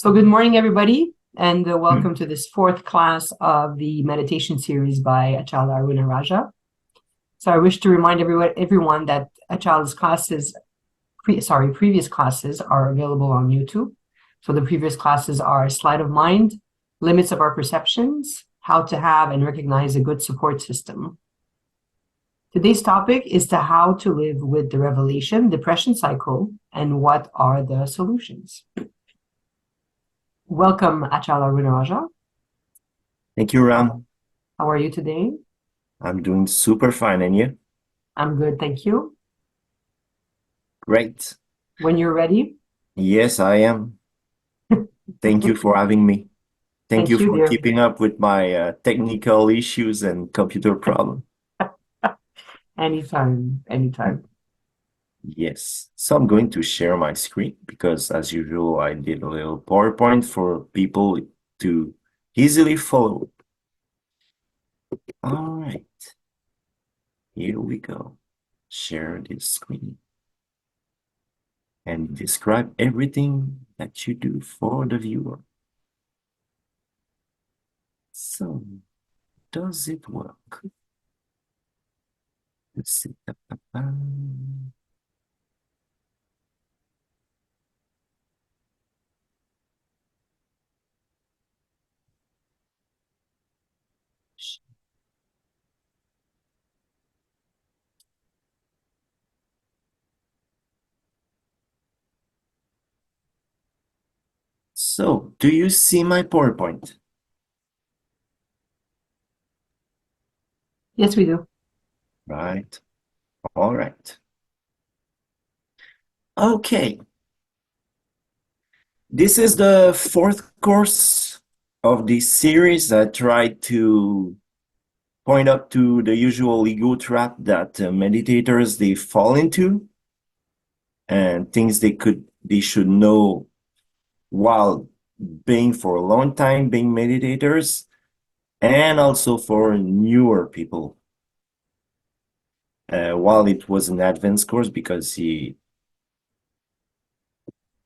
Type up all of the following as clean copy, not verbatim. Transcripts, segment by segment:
So good morning, everybody, and welcome to this fourth class of the meditation series by Acala Aruna Raja. So I wish to remind everyone that Acala's previous classes are available on YouTube. So the previous classes are Sleight of Mind, Limits of Our Perceptions, How to Have and Recognize a Good Support System. Today's topic is to how to live with the revelation, depression cycle, and what are the solutions. Welcome, Acala Aruna Raja. Thank you, Ram. How are you today? I'm doing super fine, and you? I'm good, thank you. Great. When you're ready. Yes, I am. Thank you for having me. Thank Thank you you, for dear. keeping up with my technical issues and computer problem. Anytime, anytime. Yes. So I'm going to share my screen because, as usual, I did a little PowerPoint for people to easily follow. All right. Here we go. Share this screen and describe everything that you do for the viewer. So, does it work? Let's see. So, do you see my PowerPoint? Yes, we do. Right. All right. Okay. This is the fourth course of this series. I tried to point up to the usual ego trap that meditators they fall into and things they should know while being for a long time being meditators, and also for newer people. While it was an advanced course, because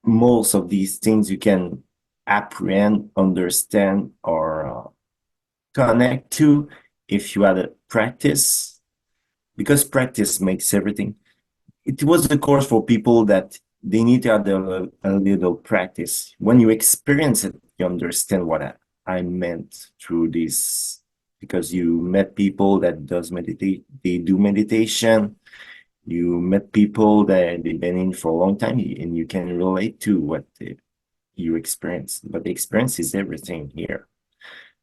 most of these things you can apprehend, understand, or connect to if you had a practice, because practice makes everything. It was a course for people that they need to have a little practice. When you experience it, you understand what I meant through this, because you met people that they do meditation. You met people that they've been in for a long time, and you can relate to what you experience. But the experience is everything here.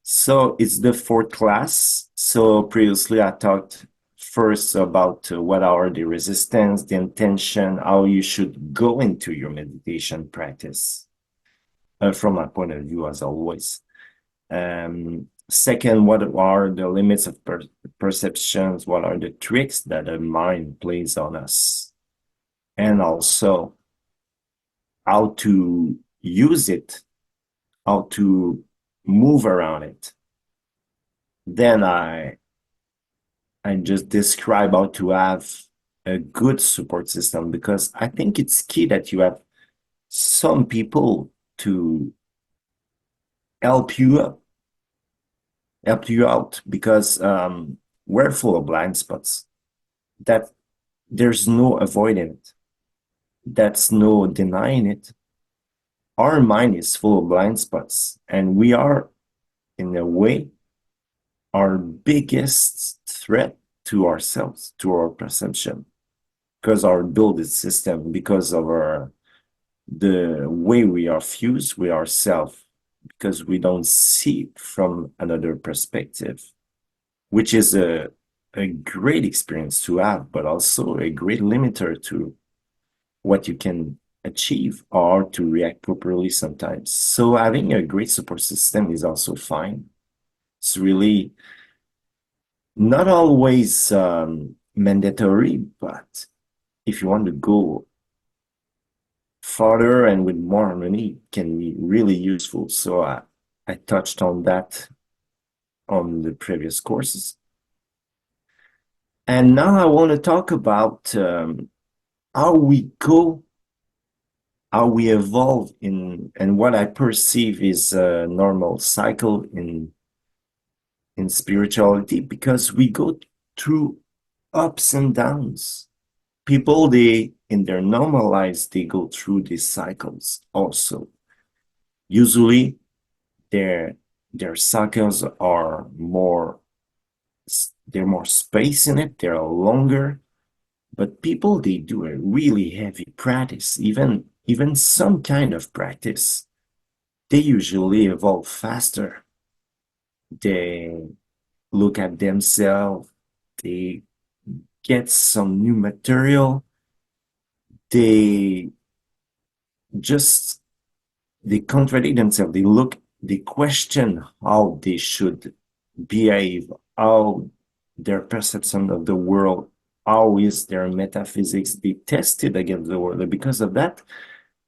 So it's the fourth class. So previously I talked first about what are the resistance, the intention, how you should go into your meditation practice, from my point of view, as always. Second, what are the limits of perceptions? What are the tricks that the mind plays on us? And also how to use it, how to move around it. Then I just describe how to have a good support system, because I think it's key that you have some people to help you up, help you out, because we're full of blind spots that there's no avoiding it. That's no denying it. Our mind is full of blind spots, and we are, in a way, our biggest threat to ourselves, to our perception, because our built system, because of the way we are fused with ourselves, because we don't see from another perspective, which is a great experience to have, but also a great limiter to what you can achieve or to react properly sometimes. So having a great support system is also fine. It's really not always mandatory, but if you want to go farther and with more harmony, it can be really useful. So I touched on that on the previous courses. And now I want to talk about how we go how we evolve in, and what I perceive is a normal cycle in spirituality, because we go through ups and downs. People, they in their normal lives, they go through these cycles also. Usually their cycles are more, they're more space in it, they're longer. But people, they do a really heavy practice, even some kind of practice. They usually evolve faster. They look at themselves, they get some new material, they just, they contradict themselves, they look, they question how they should behave, how their perception of the world, how is their metaphysics, they test it against the world. And because of that,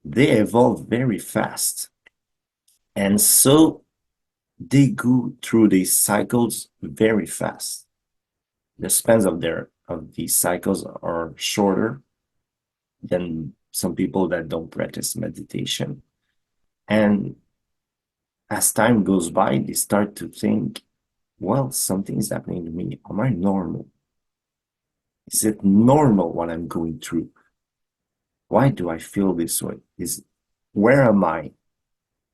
they evolve very fast. And so they go through these cycles very fast. The spans of these cycles are shorter than some people that don't practice meditation. And as time goes by, they start to think, well, something is happening to me. Am I normal? Is it normal what I'm going through? Why do I feel this way? Where am I?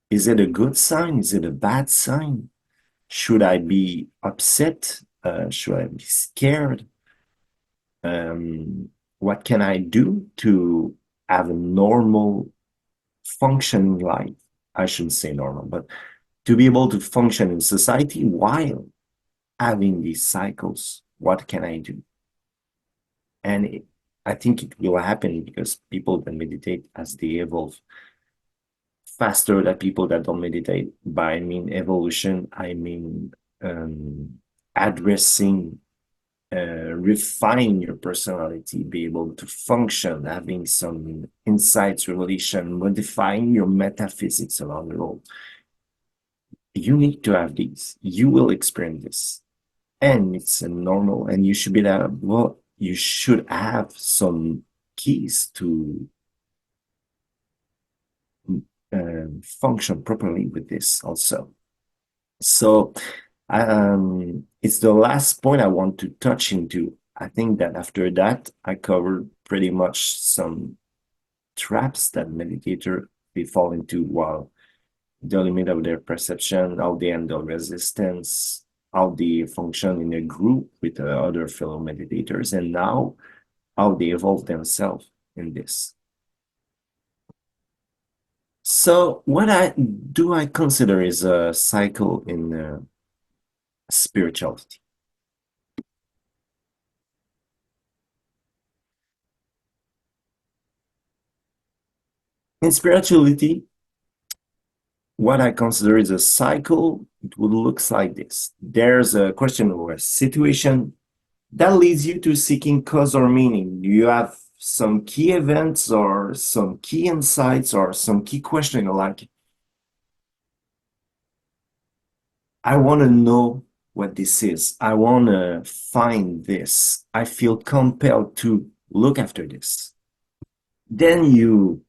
Is it a good sign? Is it a bad sign? Should I be upset? Should I be scared? What can I do to have a normal functioning life? I shouldn't say normal, but to be able to function in society while having these cycles, what can I do? And I think it will happen because people that meditate, as they evolve faster than people that don't meditate. By I mean evolution, I mean addressing, refine your personality, be able to function, having some insights, revelation, modifying your metaphysics around the world. You need to have these. You will experience this. And it's a normal, and you should be that, well, you should have some keys to function properly with this also. So it's the last point I want to touch into. I think that after that, I covered pretty much some traps that meditator they fall into while the limit of their perception, how they handle resistance, how they function in a group with other fellow meditators, and now how they evolve themselves in this. So what I consider is a cycle in spirituality. In spirituality, what I consider is a cycle. It would look like this. There's a question or a situation that leads you to seeking cause or meaning. You have some key events or some key insights or some key question like, I want to know what this is. I want to find this. I feel compelled to look after this. Then you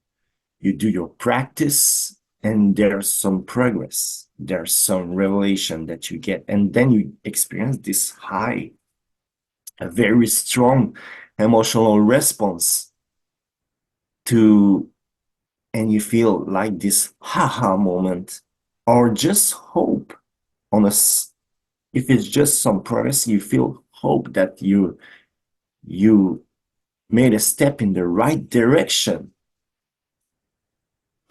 do your practice, and there's some progress. There's some revelation that you get, and then you experience this high, a very strong emotional response to, and you feel like this haha moment, or just hope on us. If it's just some progress, you feel hope that you made a step in the right direction.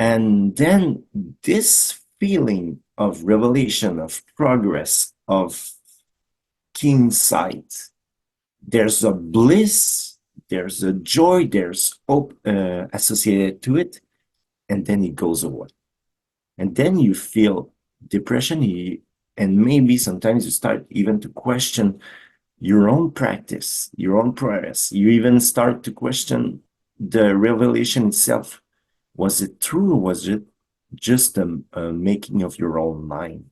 And then this feeling of revelation, of progress, of keen sight, there's a bliss, there's a joy, there's hope associated to it, and then it goes away. And then you feel depression, and maybe sometimes you start even to question your own practice, your own progress. You even start to question the revelation itself. Was it true, or was it just a making of your own mind?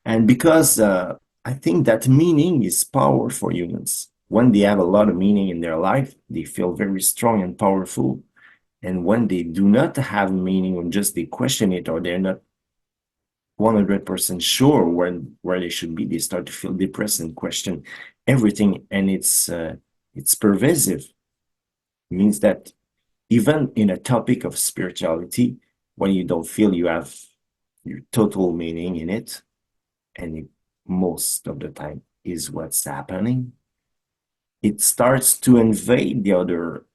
And because I think that meaning is power for humans. When they have a lot of meaning in their life, they feel very strong and powerful. And when they do not have meaning, or just they question it, or they're not 100% sure where they should be, they start to feel depressed and question everything, and it's pervasive. It means that even in a topic of spirituality, when you don't feel you have your total meaning in it, and it, most of the time is what's happening, it starts to invade the other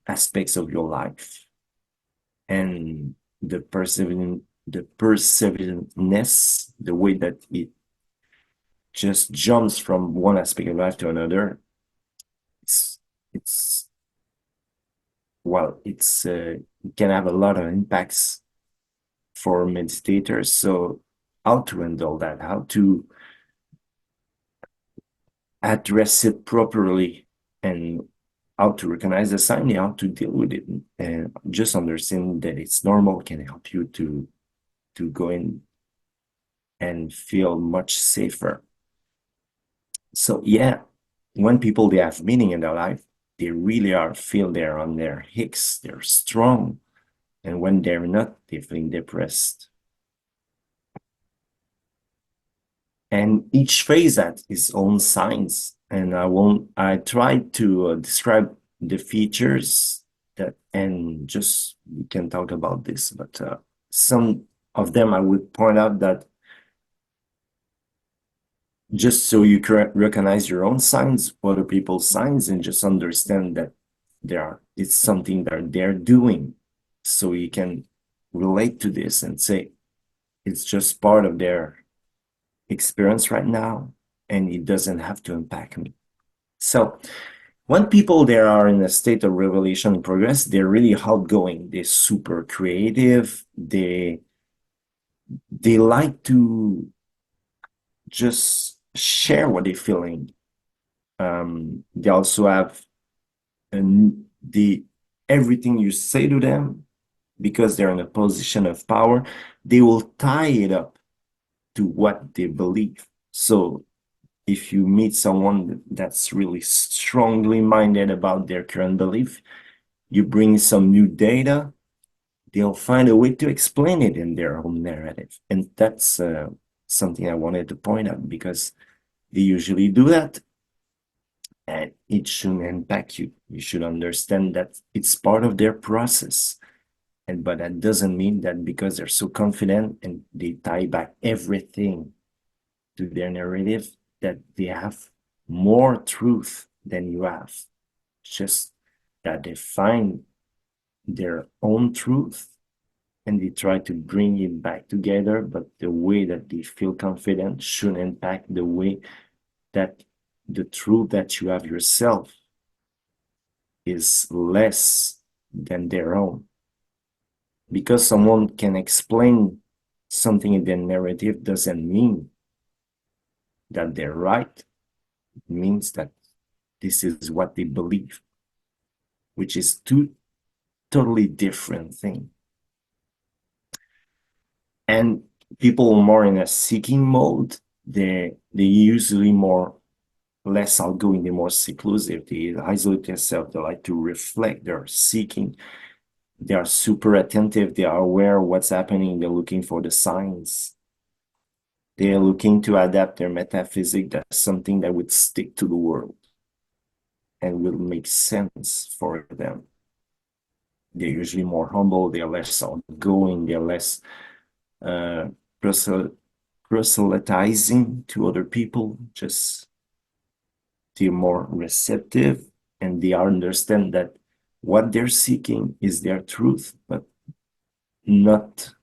aspects of your life, and the perseverance, the way that it just jumps from one aspect of life to another. It's well, it can have a lot of impacts for meditators. So how to handle that, how to address it properly, and how to recognize the sign, how to deal with it, and just understand that it's normal can help you to go in and feel much safer. So yeah, when people they have meaning in their life, they really feel they're on their hicks, they're strong. And when they're not, they feel depressed. And each phase has its own signs. And I tried to describe the features that, and just we can talk about this, but some of them I would point out that just so you can recognize your own signs, other people's signs, and just understand that it's something that they're doing. So you can relate to this and say, it's just part of their experience right now, and it doesn't have to impact me. So when people there are in a state of revelation and progress, they're really outgoing, they're super creative, they like to just share what they're feeling. They also have everything you say to them, because they're in a position of power, they will tie it up to what they believe. So if you meet someone that's really strongly minded about their current belief, you bring some new data, they'll find a way to explain it in their own narrative. And that's something I wanted to point out, because they usually do that, and it shouldn't impact you. You should understand that it's part of their process. But that doesn't mean that because they're so confident and they tie back everything to their narrative, that they have more truth than you have. Just that they find their own truth and they try to bring it back together, but the way that they feel confident shouldn't impact the way that the truth that you have yourself is less than their own. Because someone can explain something in their narrative doesn't mean that they're right. It means that this is what they believe, which is two totally different things. And people more in a seeking mode, they usually less outgoing, they're more seclusive, they isolate themselves, they like to reflect, they're seeking, they are super attentive, they are aware of what's happening, they're looking for the signs. They're looking to adapt their metaphysics. That's something that would stick to the world and will make sense for them. They're usually more humble, they're less outgoing, they're less proselytizing to other people, just they're more receptive, and they understand that what they're seeking is their truth, but not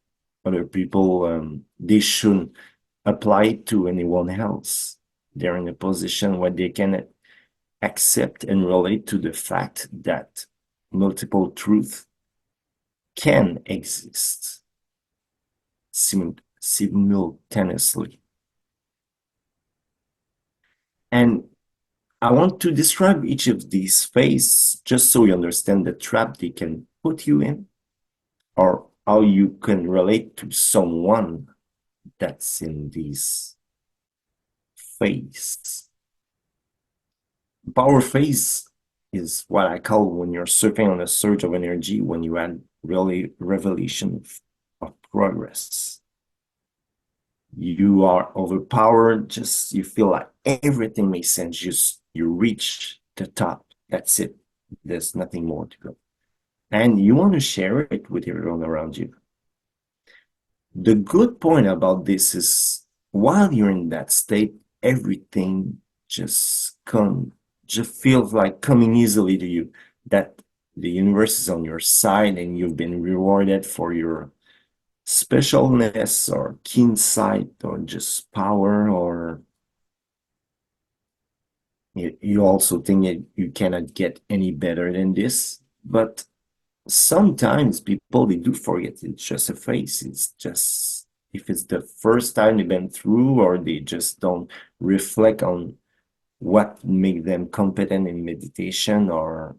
other people. They shouldn't apply it to anyone else. They're in a position where they can accept and relate to the fact that multiple truth can exist simultaneously. And I want to describe each of these phases just so you understand the trap they can put you in, or how you can relate to someone that's in this phase. Power phase is what I call when you're surfing on a surge of energy, when you had really revelation of progress. You are overpowered, just you feel like everything makes sense. Just you reach the top. That's it. There's nothing more to go. And you want to share it with everyone around you. The good point about this is while you're in that state, everything just feels like coming easily to you, that the universe is on your side and you've been rewarded for your specialness or keen sight or just power, or you also think that you cannot get any better than this. But sometimes people, they do forget it's just a phase. It's just, if it's the first time they've been through, or they just don't reflect on what make them competent in meditation, or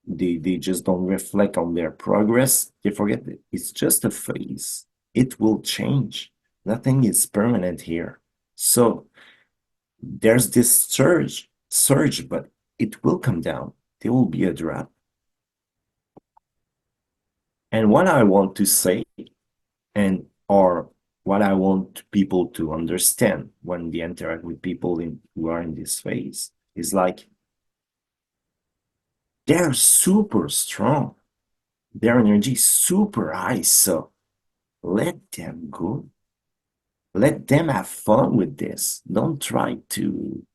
they just don't reflect on their progress, they forget that it's just a phase. It will change. Nothing is permanent here. So there's this surge, but it will come down. There will be a drop. And what I want to say, and or what I want people to understand when they interact with people who are in this phase, is like, they're super strong. Their energy is super high. So let them go. Let them have fun with this. Don't try to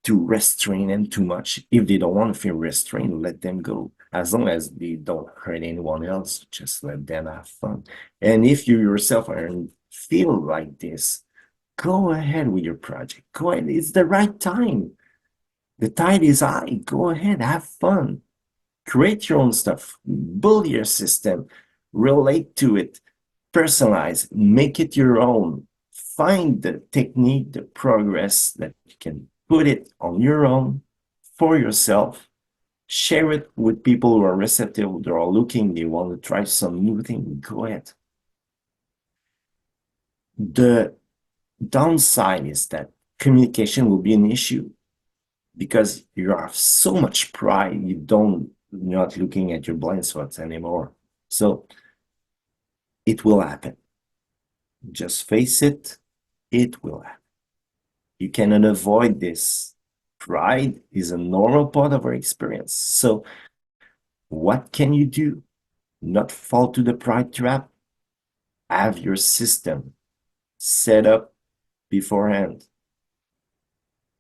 restrain them too much. If they don't want to feel restrained, let them go. As long as they don't hurt anyone else, just let them have fun. And if you yourself feel like this, go ahead with your project. Go ahead. It's the right time. The tide is high. Go ahead, have fun. Create your own stuff. Build your system. Relate to it. Personalize. Make it your own. Find the technique, the progress that you can put it on your own for yourself. Share it with people who are receptive, they are looking, they want to try some new thing. Go ahead. The downside is that communication will be an issue because you have so much pride, you're not looking at your blind spots anymore. So it will happen. Just face it, it will happen. You cannot avoid this. Pride is a normal part of our experience. So what can you do? Not fall to the pride trap. Have your system set up beforehand.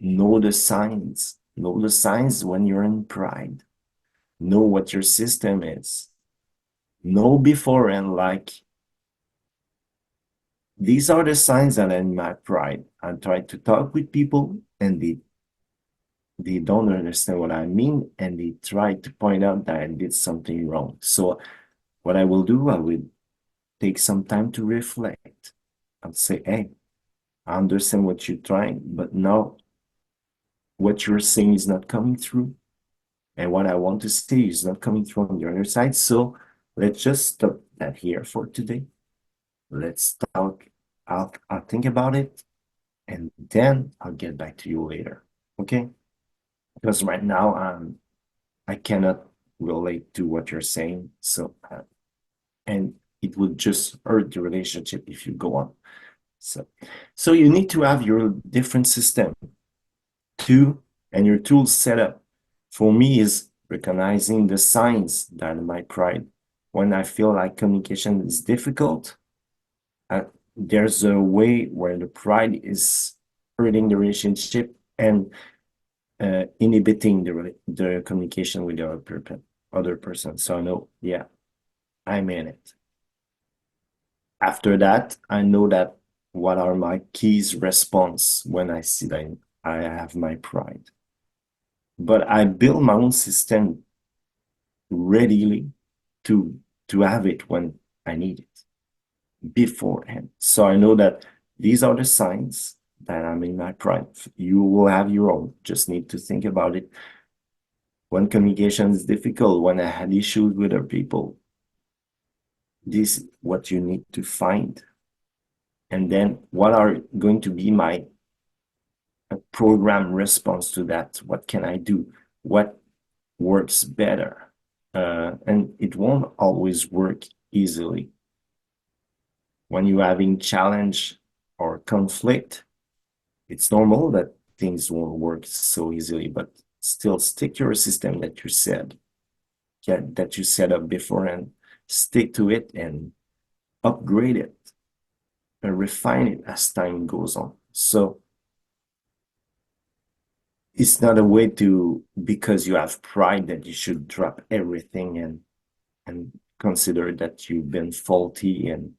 Know the signs. Know the signs when you're in pride. Know what your system is. Know beforehand, like, these are the signs that are in my pride. I try to talk with people and they don't understand what I mean, and they try to point out that I did something wrong. So what I will do, I will take some time to reflect. I'll say, hey, I understand what you're trying, but now what you're saying is not coming through. And what I want to say is not coming through on the other side. So let's just stop that here for today. Let's talk. I'll think about it, and then I'll get back to you later. Okay? Because right now I cannot relate to what you're saying. So and it would just hurt the relationship if you go on. So you need to have your different system too, and your tools set up. For me, is recognizing the signs that are my pride. When I feel like communication is difficult, there's a way where the pride is hurting the relationship and inhibiting the communication with the other person. So I know, yeah, I'm in it. After that, I know that what are my keys response when I see that I have my pride. But I build my own system readily to have it when I need it beforehand. So I know that these are the signs that I'm in my pride. You will have your own, just need to think about it. When communication is difficult, when I had issues with other people, this is what you need to find. And then what are going to be my program response to that? What can I do? What works better. And it won't always work easily. When you're having challenge or conflict, it's normal that things won't work so easily, but still stick to your system that you said, that you set up before, and stick to it and upgrade it and refine it as time goes on. So it's not a way to, because you have pride, that you should drop everything and consider that you've been faulty and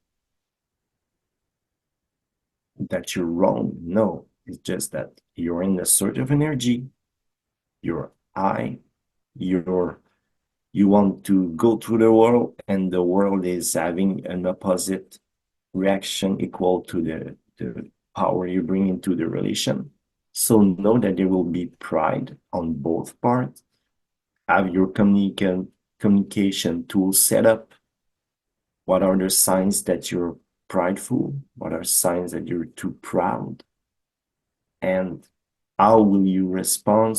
that you're wrong. No, it's just that you're in a sort of energy, you're high, you want to go through the world, and the world is having an opposite reaction equal to the power you bring into the relation. So know that there will be pride on both parts. Have your communication tools set up. What are the signs that you're prideful? What are signs that you're too proud? And how will you respond?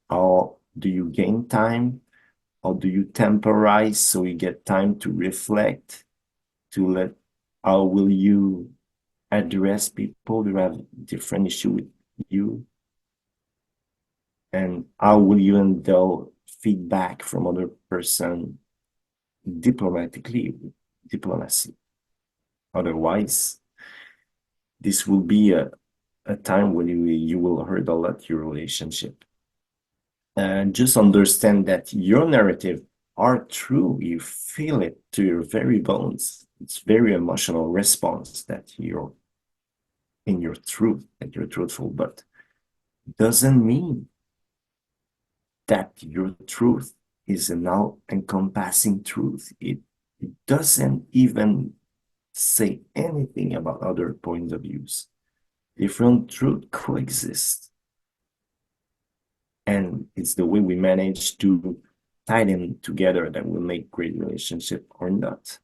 How do you gain time? How do you temporize so you get time to reflect, how will you address people who have different issue with you? And how will you handle feedback from other person diplomacy? Otherwise, this will be a time when you will hurt a lot your relationship. And just understand that your narrative are true. You feel it to your very bones. It's very emotional response that you're in your truth, that you're truthful, but doesn't mean that your truth is an all-encompassing truth. It doesn't even say anything about other points of views. Different truth coexist. And it's the way we manage to tie them together that will make great relationship or not.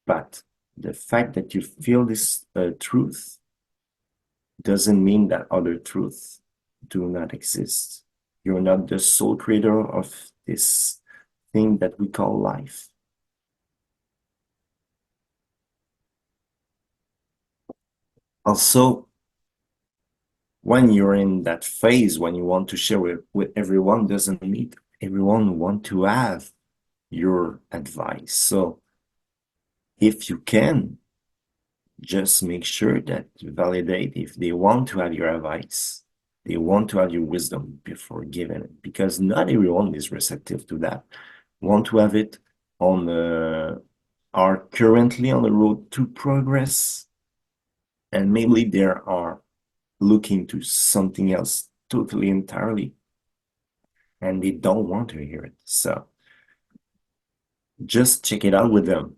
But the fact that you feel this truth doesn't mean that other truths do not exist. You're not the sole creator of this thing that we call life. Also, when you're in that phase, when you want to share with everyone, doesn't mean everyone want to have your advice. So if you can, just make sure that you validate if they want to have your advice, they want to have your wisdom before giving it, because not everyone is receptive to that. Want to have it on are currently on the road to progress, and maybe they are looking to something else totally entirely, and they don't want to hear it. So just check it out with them.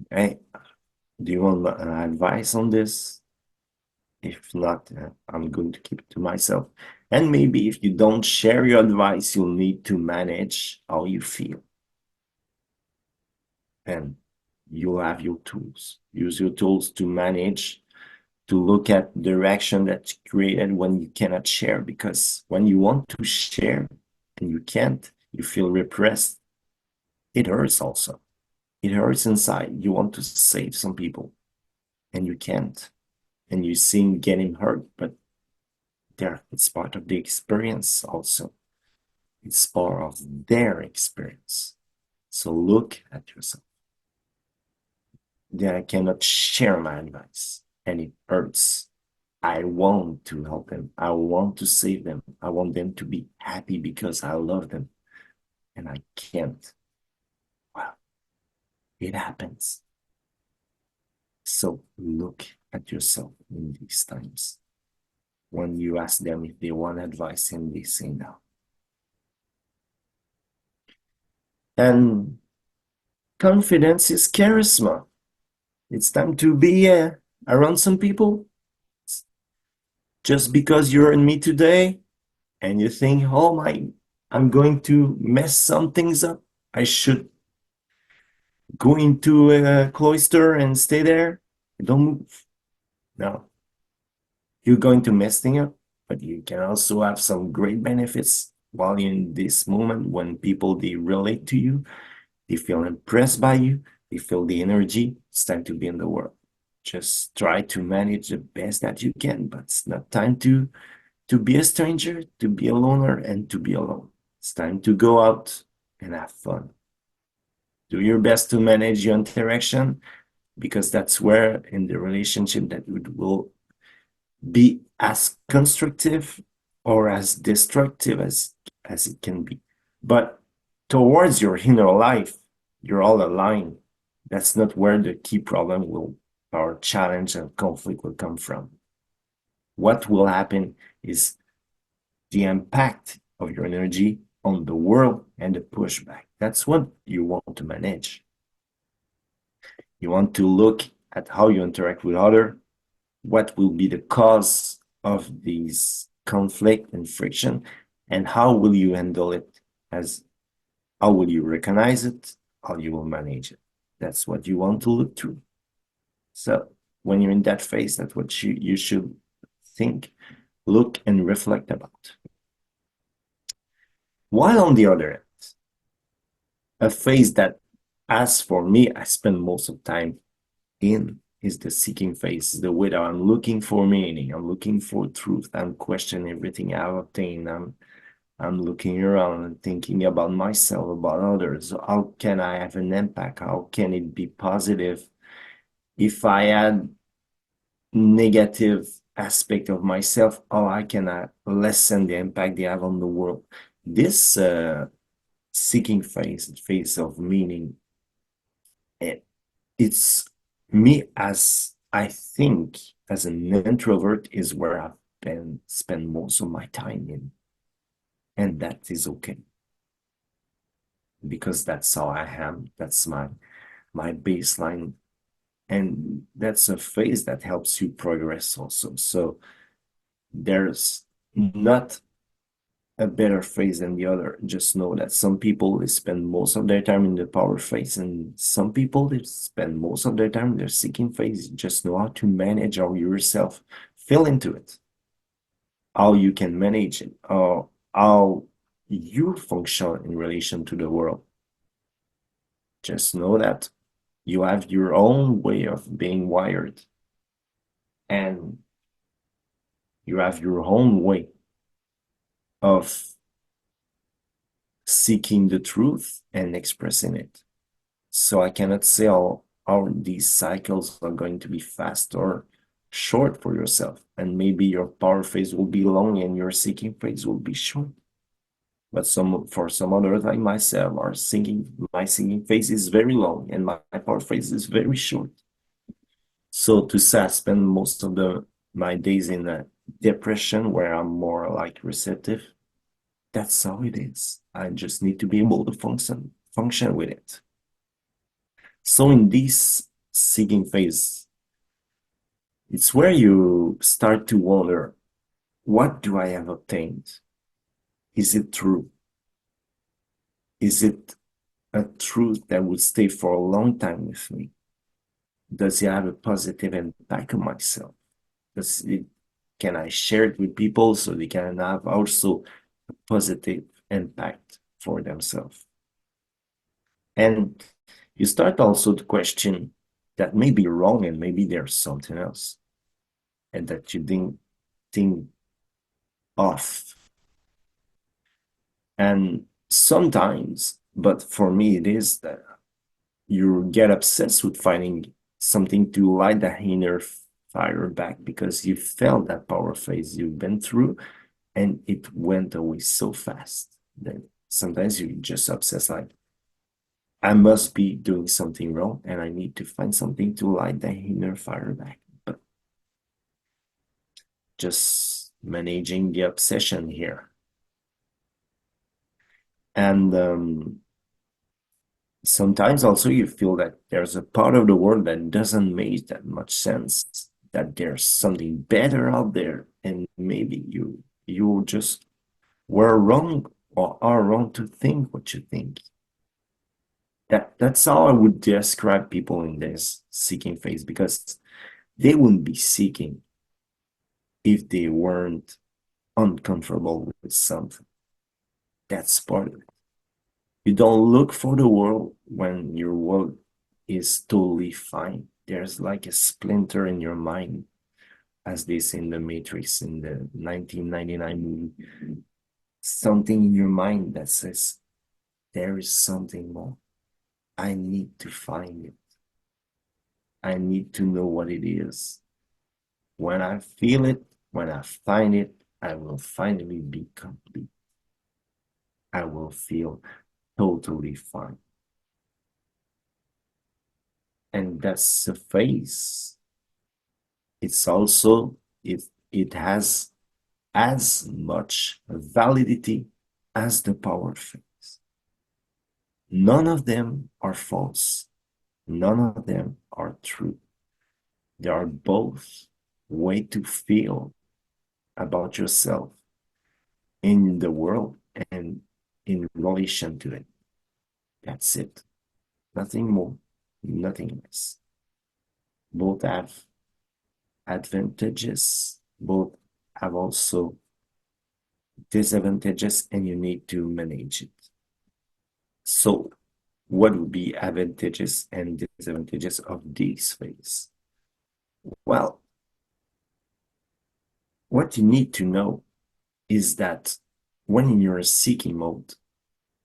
Hey, do you want advice on this? If not, I'm going to keep it to myself. And maybe if you don't share your advice, you'll need to manage how you feel. And you'll have your tools. Use your tools to manage, to look at the direction that's created when you cannot share. Because when you want to share and you can't, you feel repressed. It hurts also. It hurts inside. You want to save some people and you can't. And you see them getting hurt, but it's part of the experience also. It's part of their experience. So look at yourself. Then I cannot share my advice and it hurts. I want to help them. I want to save them. I want them to be happy because I love them. And I can't. Well, it happens. So look at yourself in these times. When you ask them if they want advice and they say no. And confidence is charisma. It's time to be around some people. Just because you're in me today and you think, oh my, I'm going to mess some things up. I should go into a cloister and stay there. Don't move. No. You're going to mess things up, but you can also have some great benefits while in this moment when people they relate to you, they feel impressed by you, they feel the energy, it's time to be in the world. Just try to manage the best that you can, but it's not time to be a stranger, to be a loner, and to be alone. It's time to go out and have fun. Do your best to manage your interaction because that's where in the relationship that it will be as constructive or as destructive as it can be. But towards your inner life, you're all aligned. That's not where the key problem will or challenge and conflict will come from. What will happen is the impact of your energy on the world and the pushback. That's what you want to manage. You want to look at how you interact with others, what will be the cause of these conflict and friction, and how will you handle it, as how will you recognize it, how you will manage it. That's what you want to look through. So when you're in that phase, that's what you should think, look, and reflect about. While on the other end, a phase that, as for me, I spend most of the time in is the seeking phase, the way that I'm looking for meaning, I'm looking for truth, I'm questioning everything I've obtained, I'm looking around and thinking about myself, about others. How can I have an impact? How can it be positive? If I had negative aspect of myself, how I can lessen the impact they have on the world. This seeking phase of meaning, it's me as I think as an introvert is where I've been spend most of my time in. And that is okay. Because that's how I am. That's my baseline. And that's a phase that helps you progress also. So there's not a better phase than the other. Just know that some people they spend most of their time in the power phase, and some people they spend most of their time in their seeking phase. Just know how to manage how yourself feel into it, how you can manage it, how you function in relation to the world. Just know that you have your own way of being wired, and you have your own way of seeking the truth and expressing it. So I cannot say how these cycles are going to be fast or short for yourself. And maybe your power phase will be long and your seeking phase will be short. But for some others like myself, my singing phase is very long and my power phase is very short. So to say I spend most of my days in a depression where I'm more like receptive, that's how it is. I just need to be able to function with it. So in this seeking phase, it's where you start to wonder, what do I have obtained? Is it true? Is it a truth that will stay for a long time with me? Does it have a positive impact on myself? Can I share it with people so they can have also a positive impact for themselves? And you start also to question that may be wrong and maybe there's something else and that you didn't think of. And sometimes, but for me, it is that you get obsessed with finding something to light that inner fire back because you felt that power phase you've been through and it went away so fast that sometimes you just obsess like, I must be doing something wrong and I need to find something to light the inner fire back. But just managing the obsession here. And sometimes also you feel that there's a part of the world that doesn't make that much sense, that there's something better out there, and maybe you just were wrong or are wrong to think what you think. That's how I would describe people in this seeking phase, because they wouldn't be seeking if they weren't uncomfortable with something. That's part of it. You don't look for the world when your world is totally fine. There's like a splinter in your mind, as they say in The Matrix in the 1999 movie. Something in your mind that says, there is something more. I need to find it. I need to know what it is. When I feel it, when I find it, I will finally be complete. I will feel totally fine. And that's the phase. It's also, it has as much validity as the power phase. None of them are false. None of them are true. They are both way to feel about yourself in the world and in relation to it. That's it. Nothing more, nothing less. Both have advantages, both have also disadvantages, and you need to manage it. So, what would be advantages and disadvantages of these phases? Well, what you need to know is that when you're in seeking mode,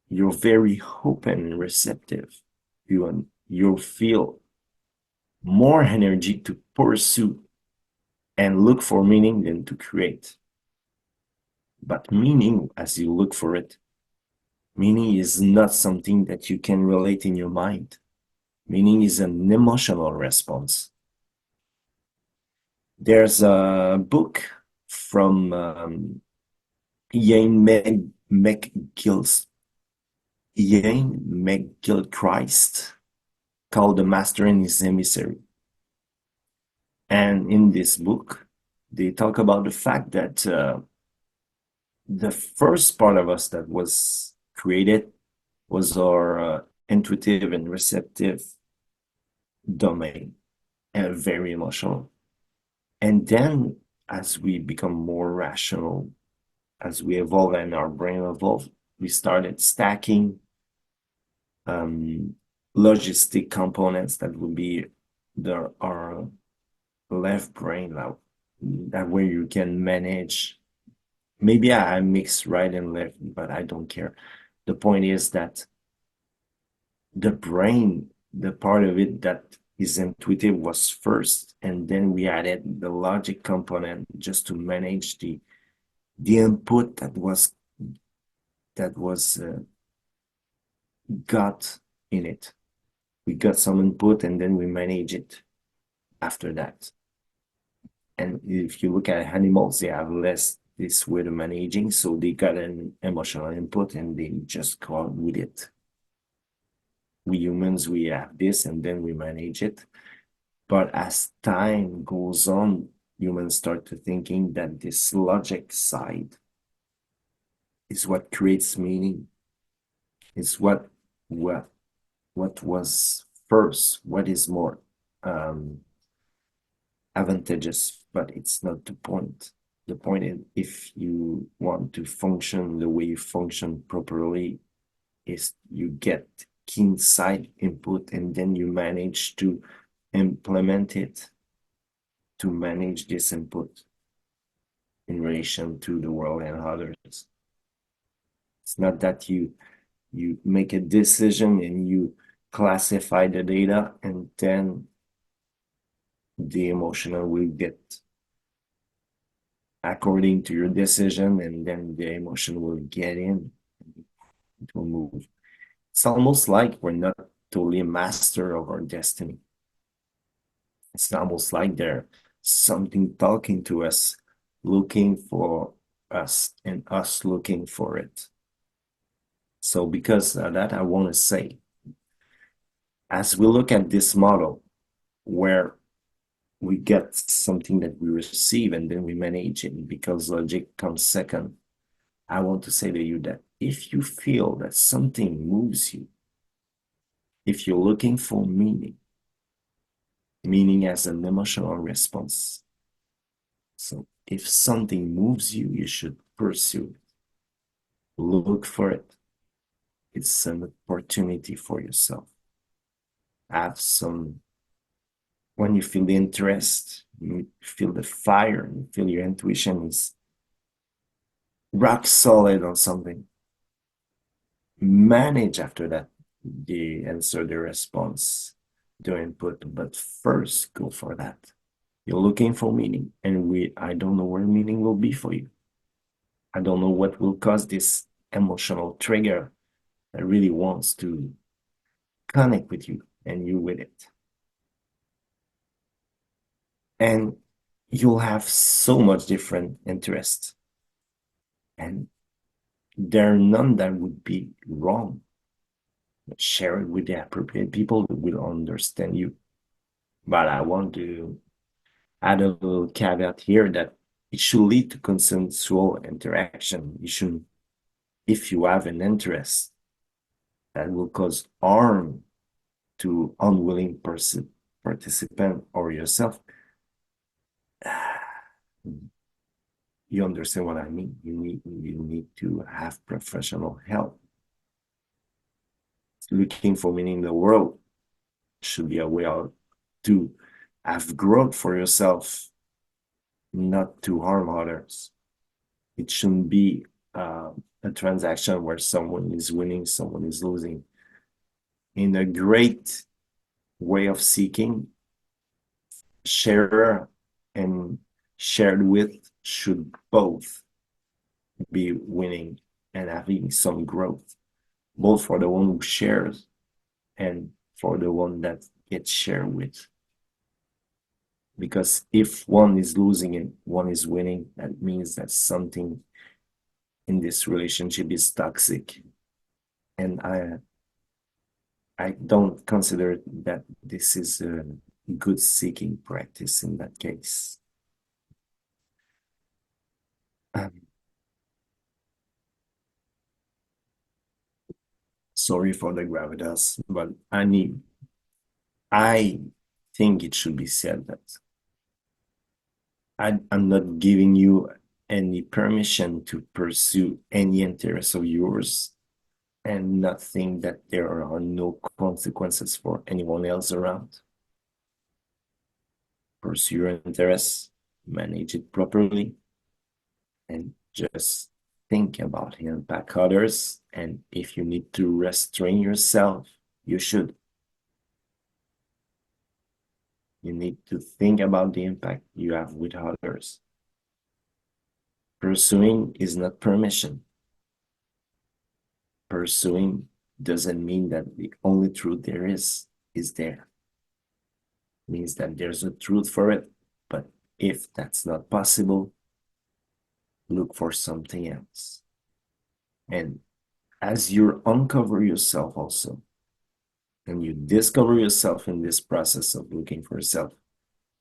you're very open and receptive. You'll feel more energy to pursue and look for meaning than to create. But meaning, as you look for it, meaning is not something that you can relate in your mind. Meaning is an emotional response. There's a book from Ian McGilchrist called The Master and His Emissary. And in this book, they talk about the fact that the first part of us that was created was our intuitive and receptive domain, and very emotional. And then as we become more rational, as we evolve and our brain evolved, we started stacking logistic components that would be our left brain, that where you can manage. Maybe I mix right and left, but I don't care. The point is that the brain, the part of it that is intuitive, was first, and then we added the logic component just to manage the input that was got in it. We got some input and then we manage it after that. And if you look at animals, they have less this way of managing, so they got an emotional input and they just go out with it. We humans, we have this and then we manage it. But as time goes on, humans start to thinking that this logic side is what creates meaning. It's what was first, what is more advantageous, but it's not the point. The point is, if you want to function the way you function properly, is you get keen sight input and then you manage to implement it to manage this input in relation to the world and others. It's not that you make a decision and you classify the data and then the emotional will get according to your decision, and then the emotion will get in. It will move. It's almost like we're not totally a master of our destiny. It's almost like there's something talking to us, looking for us, and us looking for it. So because of that, I want to say, as we look at this model where we get something that we receive and then we manage it because logic comes second, I want to say to you that if you feel that something moves you, if you're looking for meaning as an emotional response, so if something moves you, you should pursue it. Look for it. It's an opportunity for yourself. Have some, when you feel the interest, you feel the fire, you feel your intuition is rock solid on something. Manage after that the answer, the response, the input, but first go for that. You're looking for meaning, and I don't know where meaning will be for you. I don't know what will cause this emotional trigger that really wants to connect with you and you with it. And you'll have so much different interests, and there are none that would be wrong. Share it with the appropriate people who will understand you. But I want to add a little caveat here that it should lead to consensual interaction. You shouldn't, if you have an interest that will cause harm to unwilling participant or yourself, you understand what I mean. You need to have professional help. Looking for meaning in the world should be a way out to have growth for yourself, not to harm others. It shouldn't be a transaction where someone is winning, someone is losing. In a great way of seeking, share and shared with should both be winning and having some growth, both for the one who shares and for the one that gets shared with. Because if one is losing and one is winning, that means that something in this relationship is toxic. And I don't consider that this is a good seeking practice in that case. Sorry for the gravitas, but I think it should be said that I'm not giving you any permission to pursue any interest of yours and not think that there are no consequences for anyone else around. Pursue your interests, manage it properly, and just think about impact others. And if you need to restrain yourself, you should. You need to think about the impact you have with others. Pursuing is not permission. Pursuing doesn't mean that the only truth there is there. It means that there's a truth for it, but if that's not possible, look for something else. And as you uncover yourself also, and you discover yourself in this process of looking for yourself,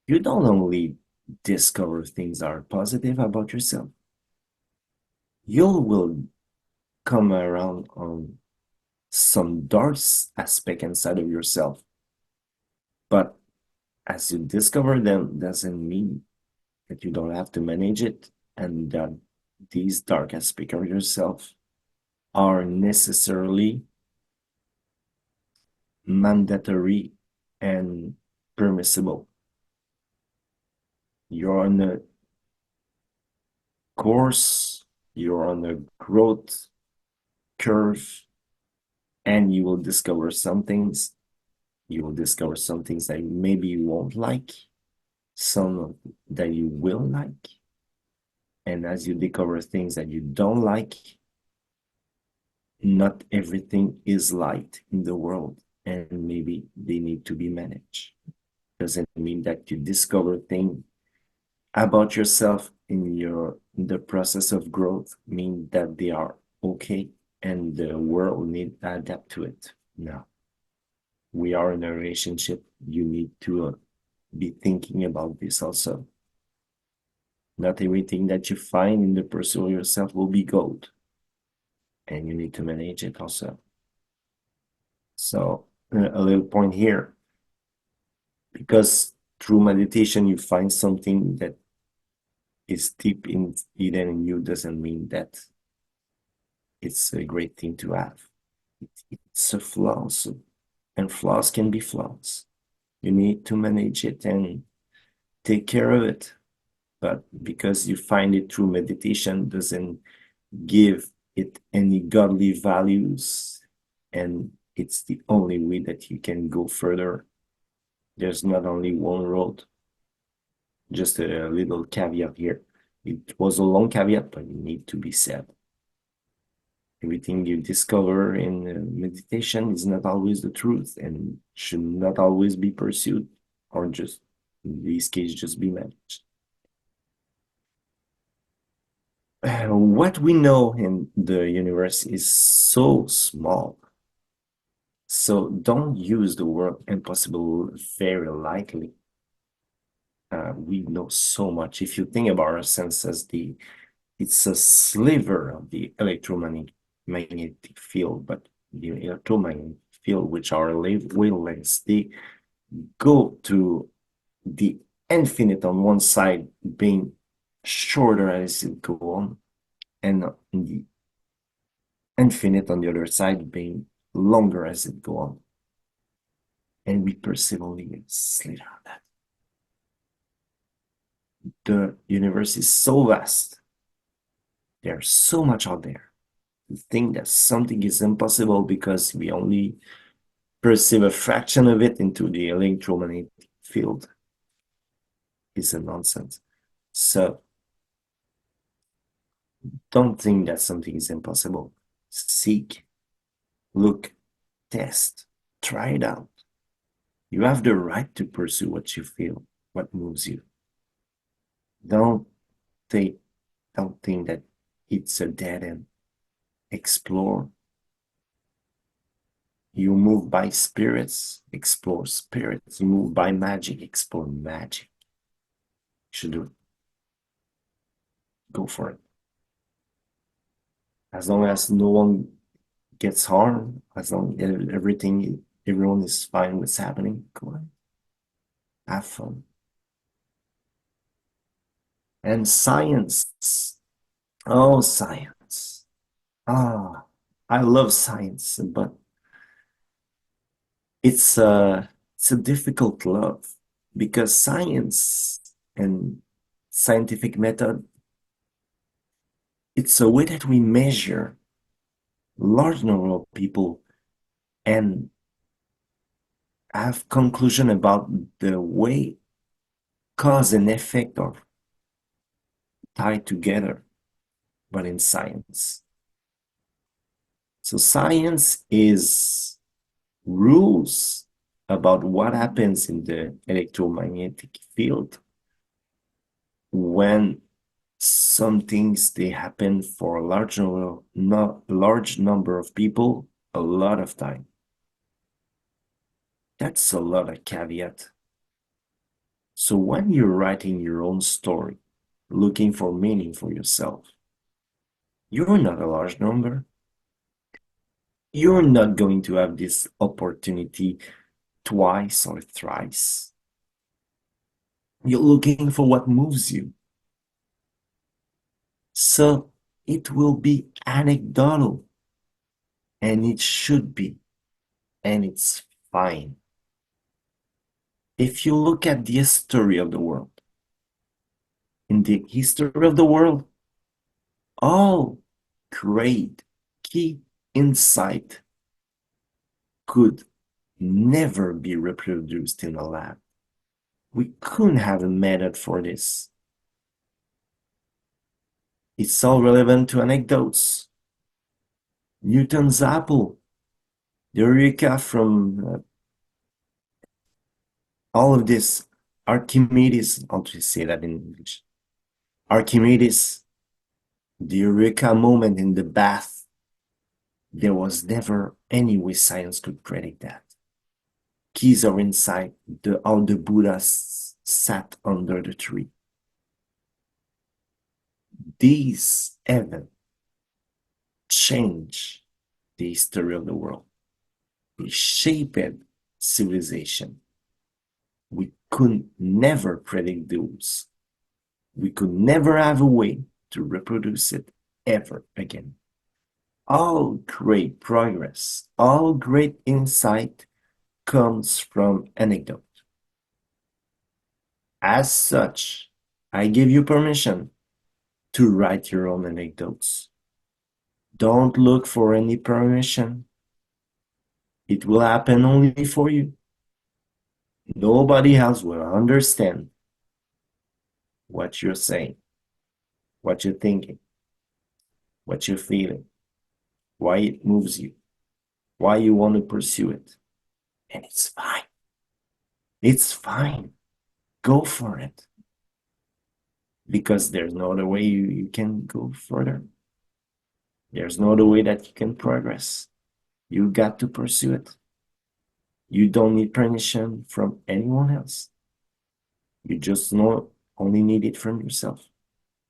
you don't only discover things that are positive about yourself, you will come around on some dark aspect inside of yourself. But as you discover them, doesn't mean that you don't have to manage it and that these dark aspects of yourself are necessarily mandatory and permissible. You're on a course, you're on a growth curve, and you will discover some things. You will discover some things that maybe you won't like, some that you will like. And as you discover things that you don't like, not everything is light in the world, and maybe they need to be managed. Doesn't mean that you discover things about yourself in the process of growth mean that they are okay and the world need to adapt to it. No. We are in a relationship. You need to be thinking about this also. Not everything that you find in the pursuit of yourself will be gold. And you need to manage it also. So a little point here, because through meditation you find something that is deep in hidden in you doesn't mean that it's a great thing to have. It's a flaw, and flaws can be flaws. You need to manage it and take care of it. But because you find it through meditation doesn't give it any godly values, and it's the only way that you can go further. There's not only one road. Just a little caveat here. It was a long caveat, but it need to be said. Everything you discover in meditation is not always the truth and should not always be pursued, or just, in this case, just be managed. What we know in the universe is so small. So don't use the word impossible very lightly. We know so much. If you think about our senses, it's a sliver of the electromagnetic field, but the electromagnetic field, which are wavelengths, they go to the infinite on one side, being shorter as it go on, and the infinite on the other side being longer as it go on. And we perceive only a sliver of that. The universe is so vast. There's so much out there. To think that something is impossible because we only perceive a fraction of it into the electromagnetic field is a nonsense. So don't think that something is impossible. Seek, look, test, try it out. You have the right to pursue what you feel, what moves you. Don't think that it's a dead end. Explore. You move by spirits, explore spirits. You move by magic, explore magic. You should do it. Go for it. As long as no one gets harmed, as long as everyone is fine with what's happening, go on. Have fun. And science. Oh, science. Ah, I love science, but it's a difficult love, because science and scientific method, it's a way that we measure large number of people and have conclusion about the way cause and effect are tied together, but in science. So science is rules about what happens in the electromagnetic field when some things they happen for a large number of people a lot of time. That's a lot of caveat. So when you're writing your own story, looking for meaning for yourself, you're not a large number. You're not going to have this opportunity twice or thrice. You're looking for what moves you. So it will be anecdotal, and it should be, and it's fine. If you look at the history of the world, in the history of the world, all great key insight could never be reproduced in a lab. We couldn't have a method for this. It's all relevant to anecdotes. Newton's apple, the eureka from all of this, Archimedes, how to say that in English? Archimedes, the eureka moment in the bath, there was never any way science could predict that. Keys are inside how the Buddhas sat under the tree. These events change the history of the world. They shaped civilization. We could never predict those. We could never have a way to reproduce it ever again. all great progress, all great insight comes from anecdote. As such, I give you permission to write your own anecdotes. Don't look for any permission. It will happen only for you. Nobody else will understand what you're saying, what you're thinking, what you're feeling, why it moves you, why you want to pursue it. And it's fine. It's fine. Go for it. Because there's no other way you can go further. There's no other way that you can progress. You got to pursue it. You don't need permission from anyone else. You just only need it from yourself.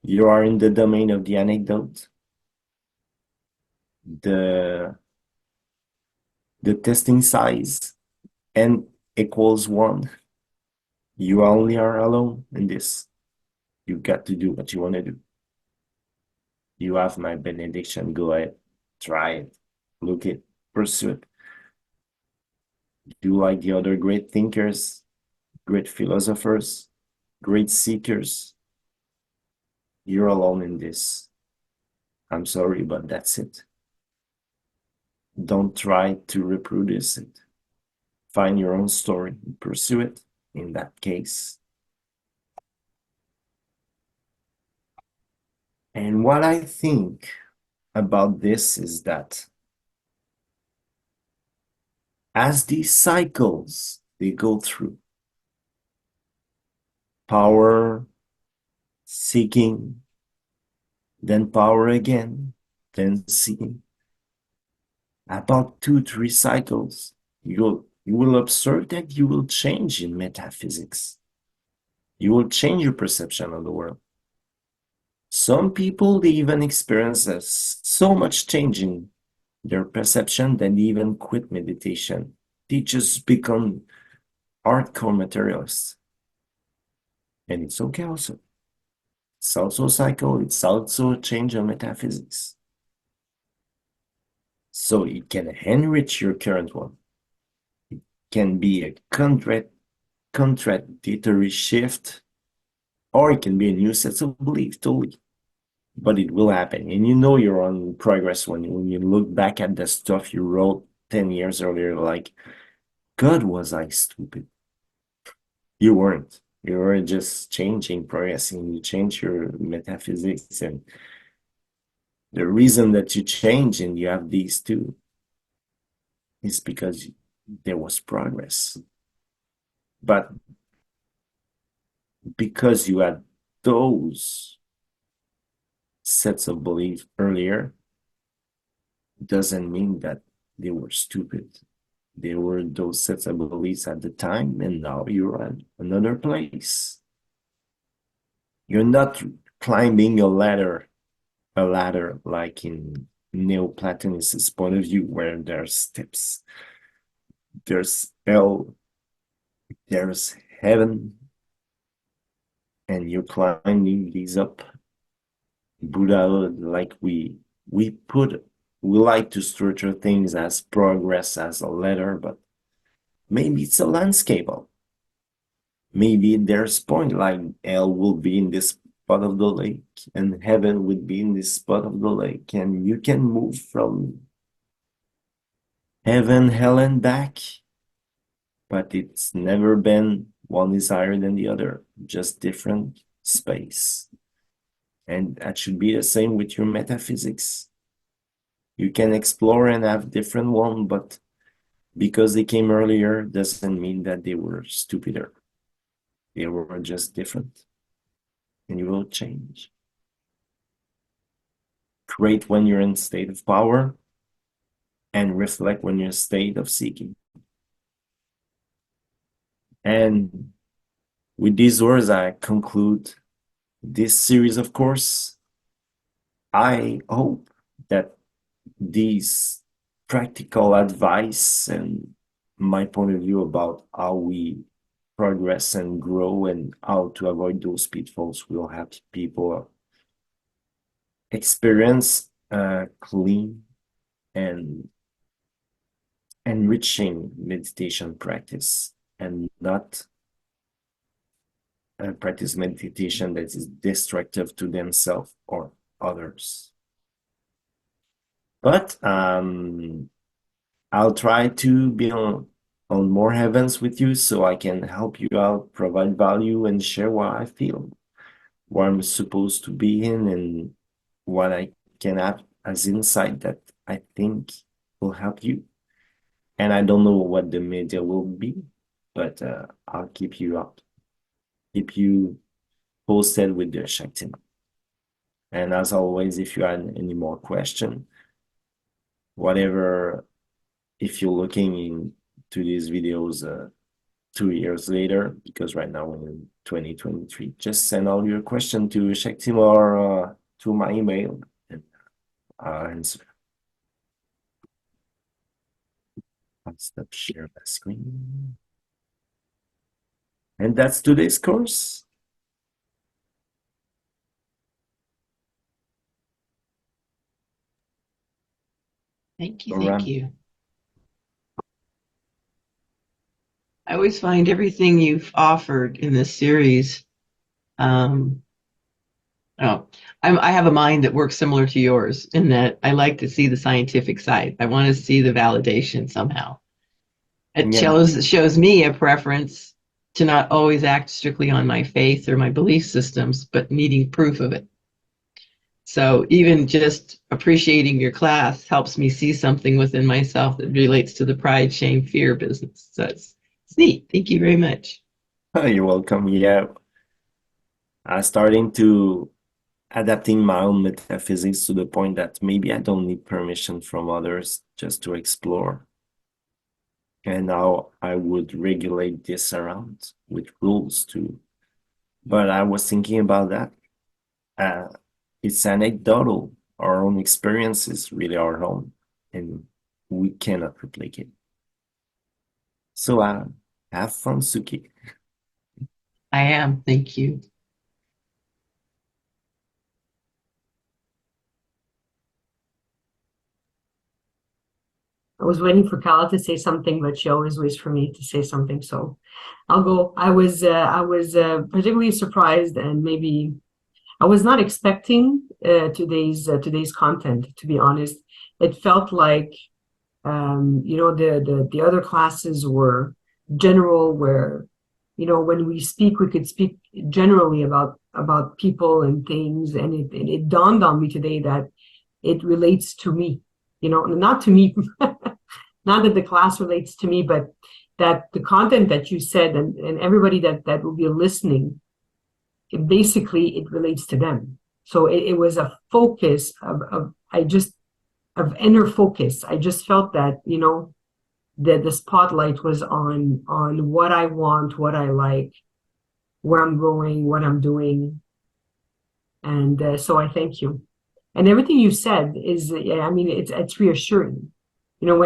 You are in the domain of the anecdote, the testing size, n equals 1. You only are alone in this. You got to do what you want to do. You have my benediction. Go ahead, try it, look it, pursue it. Do like the other great thinkers, great philosophers, great seekers. You're alone in this. I'm sorry, but that's it. Don't try to reproduce it. Find your own story, pursue it in that case. And what I think about this is that as these cycles they go through, power, seeking, then power again, then seeking, about 2-3 cycles, you will observe that you will change in metaphysics. You will change your perception of the world. Some people, they even experience so much change in their perception that they even quit meditation. They just become hardcore materialists. And it's okay also. It's also a cycle. It's also a change of metaphysics. So it can enrich your current one. It can be a contradictory shift, or it can be a new set of beliefs, totally. But it will happen. And you know you're on progress when you look back at the stuff you wrote 10 years earlier, like, God, was I stupid? You weren't. You were just changing, progressing. You change your metaphysics. And the reason that you change and you have these two is because there was progress. But because you had those sets of beliefs earlier, doesn't mean that they were stupid. They were those sets of beliefs at the time, and now you're at another place. You're not climbing a ladder like in Neoplatonist point of view, where there's steps. There's hell, there's heaven, and you're climbing these up. Buddha, like we like to structure things as progress, as a ladder, but maybe it's a landscape. Maybe there's point like hell will be in this spot of the lake and heaven would be in this spot of the lake, and you can move from heaven, hell, and back, but it's never been one is higher than the other, just different space. And that should be the same with your metaphysics. You can explore and have different one, but because they came earlier doesn't mean that they were stupider. They were just different. And you will change. Create when you're in state of power, and reflect when you're in state of seeking. And with these words, I conclude this series of course. I hope that these practical advice and my point of view about how we progress and grow and how to avoid those pitfalls will help people experience a clean and enriching meditation practice, and not practice meditation that is destructive to themselves or others. But I'll try to be on more heavens with you so I can help you out, provide value, and share what I feel, what I'm supposed to be in, and what I can have as insight that I think will help you. And I don't know what the media will be, but I'll keep you posted with the Shakti. And as always, if you have any more question, whatever, if you're looking into these videos 2 years later, because right now we're in 2023, just send all your question to Shakti or to my email, and I'll answer. I'll stop share my screen. And that's today's course. Thank you, Laura. thank you. I always find everything you've offered in this series, I have a mind that works similar to yours in that I like to see the scientific side. I want to see the validation somehow. It shows me a preference to not always act strictly on my faith or my belief systems, but needing proof of it. So even just appreciating your class helps me see something within myself that relates to the pride, shame, fear business. So it's neat. Thank you very much. You're welcome. Yeah. I'm starting to adapting my own metaphysics to the point that maybe I don't need permission from others just to explore. And now I would regulate this around with rules too. But I was thinking about that. It's anecdotal. Our own experience is really our own, and we cannot replicate. So have fun, Suki. I am. Thank you. I was waiting for Kala to say something, but she always waits for me to say something. So I'll go. I was particularly surprised, and maybe I was not expecting today's content. To be honest, it felt like the other classes were general, where when we speak, we could speak generally about people and things, and it dawned on me today that it relates to me. Not to me. Not that the class relates to me, but that the content that you said and everybody that will be listening, it relates to them. So it was a focus of inner focus. I just felt that, that the spotlight was on what I want, what I like, where I'm going, what I'm doing. And so I thank you. And everything you said is, it's reassuring. When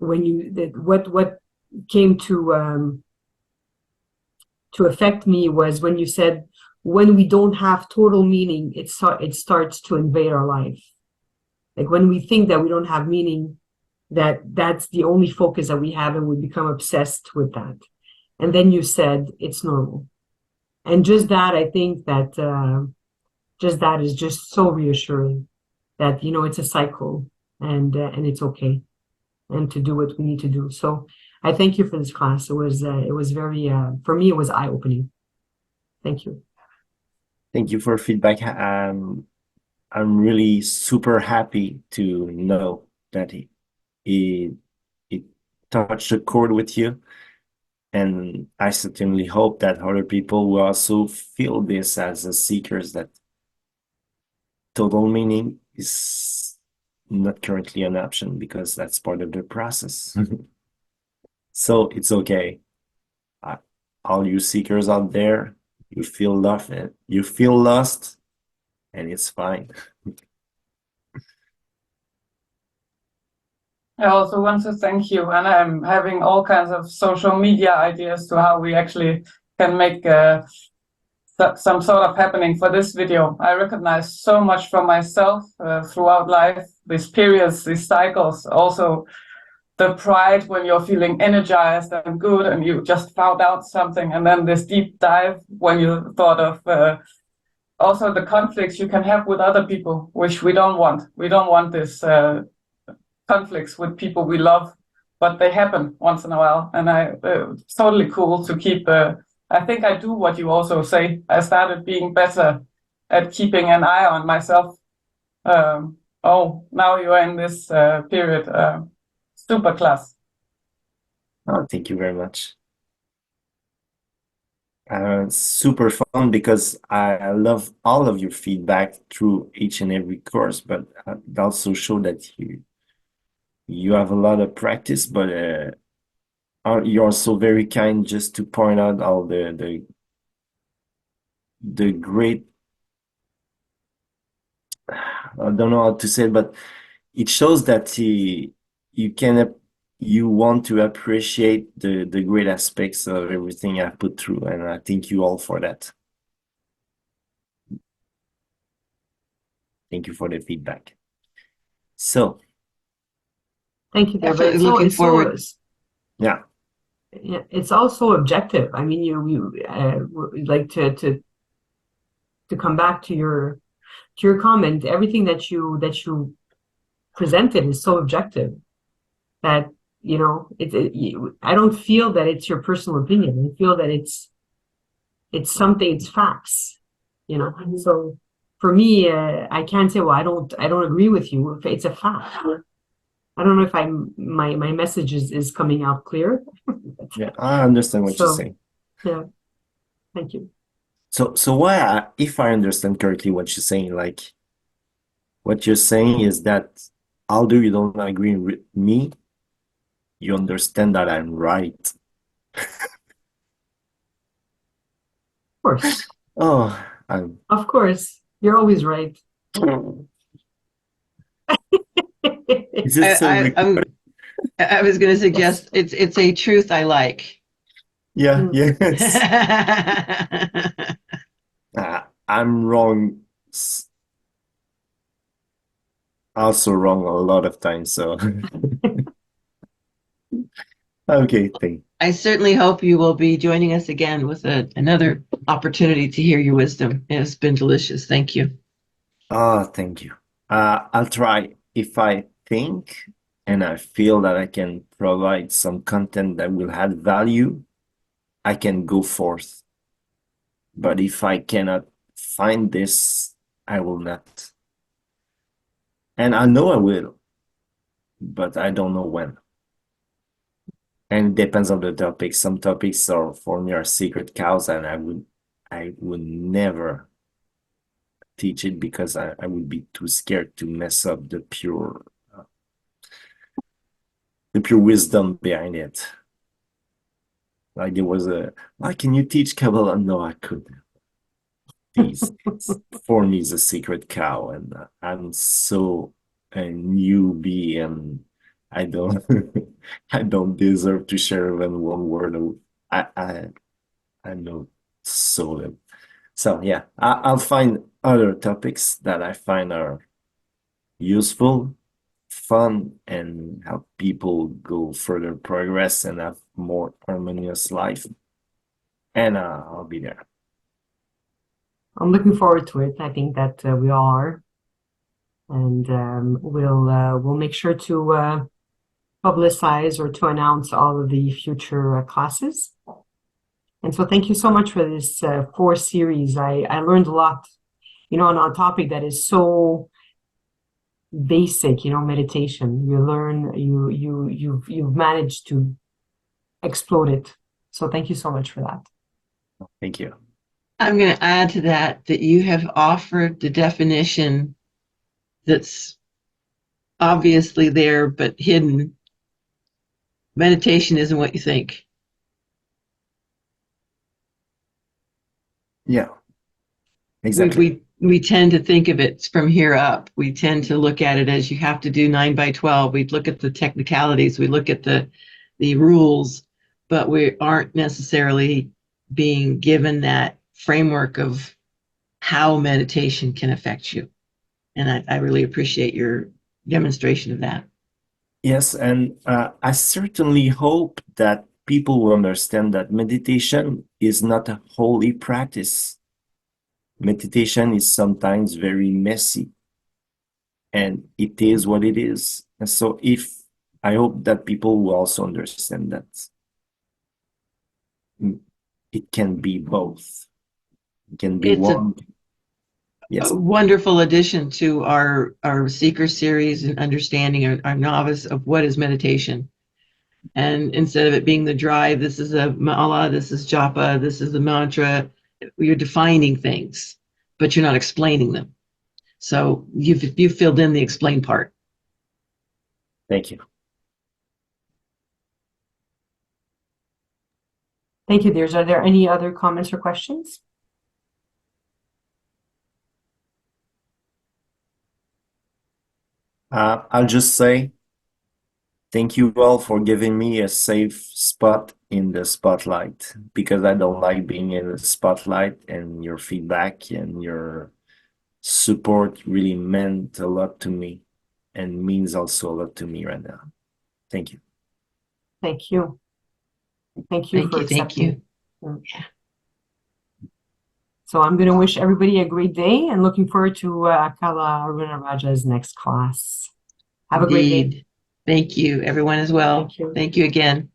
what came to affect me was when you said, when we don't have total meaning, it starts to invade our life. Like when we think that we don't have meaning, that's the only focus that we have, and we become obsessed with that. And then you said it's normal. And just that, I think that just that is just so reassuring that, it's a cycle, and it's okay, and to do what we need to do. So I thank you for this class. It was very, for me, it was eye-opening. Thank you. Thank you for feedback. I'm really super happy to know that it touched a chord with you. And I certainly hope that other people will also feel this as a seekers, that total meaning is not currently an option, because that's part of the process. So it's okay. All you seekers out there, you feel lost, and it's fine. I also want to thank you, and I'm having all kinds of social media ideas to how we actually can make some sort of happening for this video. I recognize so much from myself throughout life, these periods, these cycles. Also, the pride when you're feeling energized and good and you just found out something, and then this deep dive when you thought of also the conflicts you can have with other people, which we don't want. We don't want this conflicts with people we love, but they happen once in a while. And it's totally cool to keep. I think I do what you also say. I started being better at keeping an eye on myself. Oh, now you are in this period. Super class. Oh, thank you very much. Super fun because I love all of your feedback through each and every course, but it also show that you have a lot of practice, but you're also very kind just to point out all the great, I don't know how to say it, but it shows that you want to appreciate the great aspects of everything I put through, and I thank you all for that. Thank you for the feedback. So, Thank you, Deborah. Definitely looking forward. yeah, It's also objective. I mean, you like to come back to your comment. Everything that you presented is so objective that I don't feel that it's your personal opinion. I feel that it's something. It's facts. So for me, I can't say, well, I don't agree with you. It's a fact. I don't know if my message is coming out clear. yeah, I understand what you're saying. Yeah, thank you. So why, if I understand correctly what you're saying, like what you're saying is that although you don't agree with me, you understand that I'm right. Of course. Oh, I'm. Of course. You're always right. Is it so recorded? I was going to suggest it's a truth I like. Yeah, yes. I'm wrong. Also wrong a lot of times, so. Okay, thank you. I certainly hope you will be joining us again with another opportunity to hear your wisdom. It has been delicious. Thank you. Oh, thank you. I'll try. If I think and I feel that I can provide some content that will add value, I can go forth. But if I cannot find this, I will not. And I know I will, but I don't know when. And it depends on the topic. Some topics are for me are secret cows, and I would never teach it because I would be too scared to mess up the pure wisdom behind it. Like there was why can you teach Kabbalah? No, I couldn't. For me is a secret cow, and I'm so a newbie, and I don't I don't deserve to share even one word of I know so yeah, I'll find other topics that I find are useful, fun, and help people go further progress and have more harmonious life, and I'll be there. I'm looking forward to it. I think that we all are, and we'll make sure to publicize or to announce all of the future classes. And so thank you so much for this 4 series. I learned a lot, on a topic that is so basic, meditation. You learn, you've managed to explode it. So thank you so much for that. Thank you. I'm going to add to that you have offered the definition that's obviously there but hidden. Meditation isn't what you think. Yeah, exactly. We tend to think of it from here up. We tend to look at it as you have to do 9 by 12. We look at the technicalities. We look at the rules, but we aren't necessarily being given that framework of how meditation can affect you. And I really appreciate your demonstration of that. Yes, and I certainly hope that people will understand that meditation is not a holy practice. Meditation is sometimes very messy, and it is what it is. And so I hope that people will also understand that it can be both. It can be It's one. Yes. a wonderful addition to our seeker series and understanding our novice of what is meditation. And instead of it being the drive, this is a mala, this is japa, this is the mantra, you're defining things, but you're not explaining them. So you've filled in the explain part. Thank you. Thank you, dears. Are there any other comments or questions? I'll just say thank you all for giving me a safe spot in the spotlight, because I don't like being in the spotlight, and your feedback and your support really meant a lot to me and means also a lot to me right now. Thank you. Thank you. Thank you for accepting. So I'm going to wish everybody a great day and looking forward to Acala Aruna Raja's next class. Have a great day. Indeed. Thank you, everyone, as well. Thank you. Thank you again.